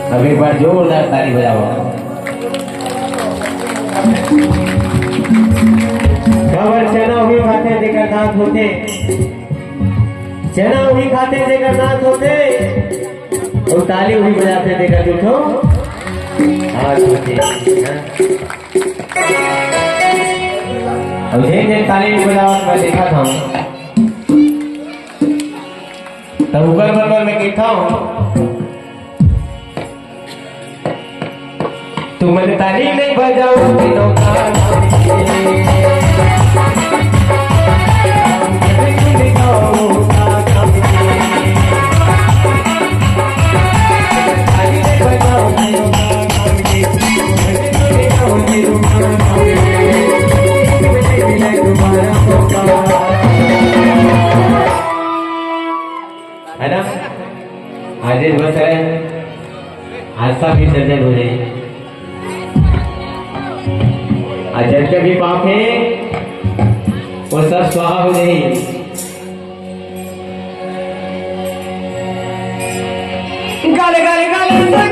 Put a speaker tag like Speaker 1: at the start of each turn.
Speaker 1: अब एक बार जोरदार ताली बजाओ। खबर चना हुई खाते देकर दांत होते, चना हुई खाते देकर दांत होते, और ताली हुई बजाते देकर उठो हाथ होते। अब जे ताली बजावत मैं देखा था, तब ऊपर बरबर में कहता हूँ तुम ताली नहीं बजाओ दिनों का है ना। आज दिवस है, आज का भी सर्जन हो जाए। अजर के भी पाप है और सब स्वाहा हो जाए। गाले गाले गाले